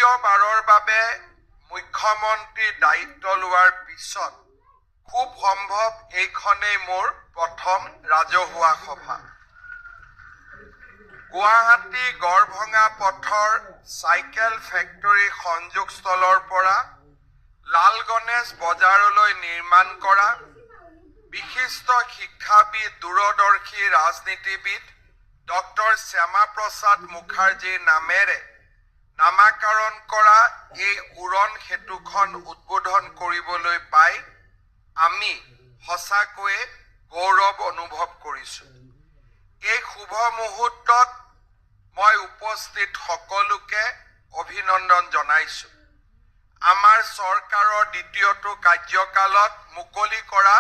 দ্বিতীয়বাৰৰ বাবে মুখ্যমন্ত্ৰীৰ দায়িত্ব লোৱাৰ পিছত খুব সম্ভৱ এইখনেই মোৰ প্ৰথম ৰাজহুৱা সভা। গুৱাহাটী গড়ভঙা পথৰ চাইকেল ফেক্টৰী সংযোগস্থলৰ পৰা লাল গণেশ বজাৰলৈ নিৰ্মাণ কৰা বিশিষ্ট শিক্ষাবিদ দূৰদৰ্শী ৰাজনীতিবিদ ডক্টৰ শ্যামা প্ৰসাদ মুখাৰ্জীৰ নামেৰে নামাকৰণ কৰা এই উৰণ সেতুখন উদ্বোধন কৰিবলৈ পাই আমি সঁচাকৈয়ে গৌৰৱ অনুভৱ কৰিছোঁ। এই শুভ মুহূৰ্তত মই উপস্থিত সকলোকে অভিনন্দন জনাইছোঁ। আমাৰ চৰকাৰৰ দ্বিতীয়টো কাৰ্যকালত মুকলি কৰা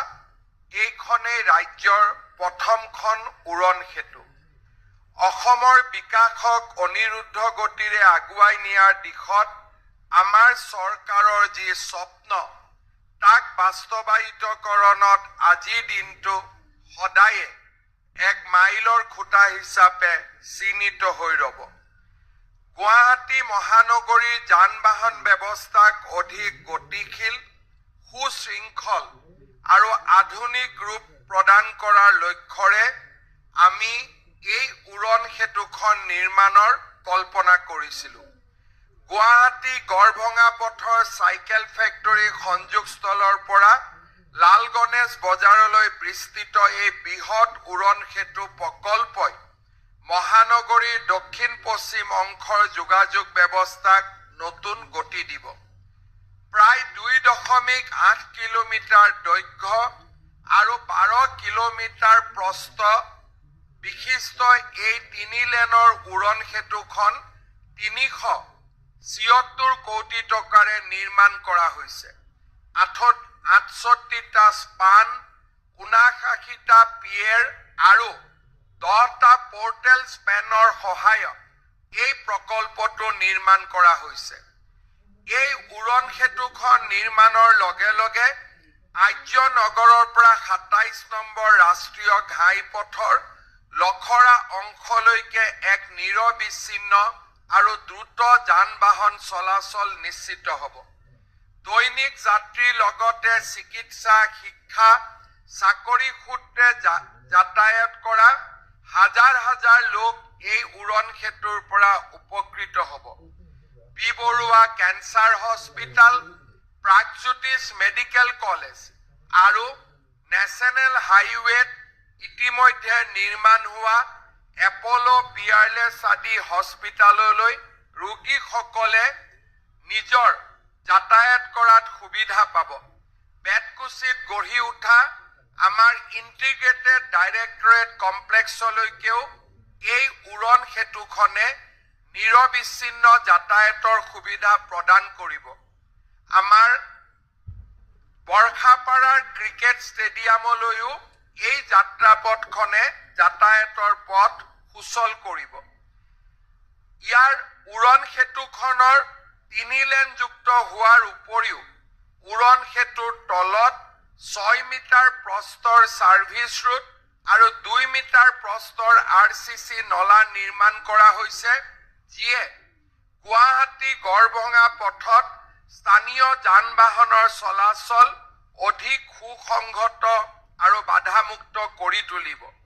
এইখনেই ৰাজ্যৰ প্ৰথমখন উৰণ সেতু। অসমৰ বিকাশক অনিৰুদ্ধ গতিৰে আগুৱাই নিয়াৰ দিশত আমাৰ চৰকাৰৰ যি স্বপ্ন তাক বাস্তৱায়িতকৰণত আজিৰ দিনটো সদায়ে এক মাইলৰ খুঁটা হিচাপে চিহ্নিত হৈ ৰ'ব। গুৱাহাটী মহানগৰীৰ যান বাহন ব্যৱস্থাক অধিক গতিশীল, সুশৃংখল আৰু আধুনিক ৰূপ প্ৰদান কৰাৰ লক্ষ্যৰে আমি এই উৰণ সেতুখন নিৰ্মাণৰ কল্পনা কৰিছিলোঁ। গুৱাহাটী গড়ভঙা পথৰ চাইকেল ফেক্টৰী সংযোগস্থলৰ পৰা লাল গণেশ বজাৰলৈ বিস্তৃত এই বৃহৎ উৰণ সেতু প্ৰকল্পই মহানগৰীৰ দক্ষিণ পশ্চিম অংশৰ যোগাযোগ ব্যৱস্থাক নতুন গতি দিব। প্ৰায় 2.8 কিলোমিটাৰ দৈৰ্ঘ্য আৰু 12 কিলোমিটাৰ প্ৰস্থ বিশিষ্ট এই 3 লেনৰ উৰণ সেতুখন 376 কোটি টকাৰে নিৰ্মাণ কৰা হৈছে। 68টা স্পান, 59টা পিয়েৰ আৰু 10টা পৰ্টেল স্পেনৰ সহায়ত এই প্ৰকল্পটো নিৰ্মাণ কৰা হৈছে। এই উৰণ সেতুখন নিৰ্মাণৰ লগে লগে আৰ্য নগৰৰ পৰা 27 নম্বৰ ৰাষ্ট্ৰীয় ঘাইপথৰ লখৰা অংশলৈকে এক নিৰবিচ্ছিন্ন আৰু দ্ৰুত যান বাহন চলাচল নিশ্চিত হ'ব। দৈনিক যাত্ৰীৰ লগতে চিকিৎসা, শিক্ষা, চাকৰি সূত্ৰে যাতায়াত কৰা হাজাৰ হাজাৰ লোক এই উৰণ সেতুৰ পৰা উপকৃত হ'ব। B Barua cancer hospital, Pragjyotish medical college আৰু নেশ্যনেল হাইৱেত ইতিমধ্যে নিৰ্মাণ হোৱা এপ'লো পিয়াৰলেছ আদি হস্পিটেললৈ ৰোগীসকলে নিজৰ যাতায়াত কৰাত সুবিধা পাব। বেতকুছিত গঢ়ি উঠা আমাৰ ইণ্টিগ্ৰেটেড ডাইৰেক্টৰেট কমপ্লেক্সলৈকেও এই উৰণ সেতুখনে নিৰবিচ্ছিন্ন যাতায়াতৰ সুবিধা প্ৰদান কৰিব। আমাৰ বৰ্ষাপাৰাৰ ক্ৰিকেট ষ্টেডিয়ামলৈও এই যাত্ৰাপথখনে যাতায়াতৰ পথ সুচল কৰিব। ইয়াৰ উৰণ সেতুখনৰ 3 লেনযুক্ত হোৱাৰ উপৰিও উৰণ সেতুৰ তলত 6 মিটাৰ প্ৰস্থৰ ছাৰ্ভিচ ৰোড আৰু 2 মিটাৰ প্ৰস্থৰ RCC নলা নিৰ্মাণ কৰা হৈছে, যিয়ে গুৱাহাটী গড়ভঙা পথত স্থানীয় যান বাহনৰ চলাচল অধিক সুসংহত আৰু বাধামুক্ত কৰি তুলিব।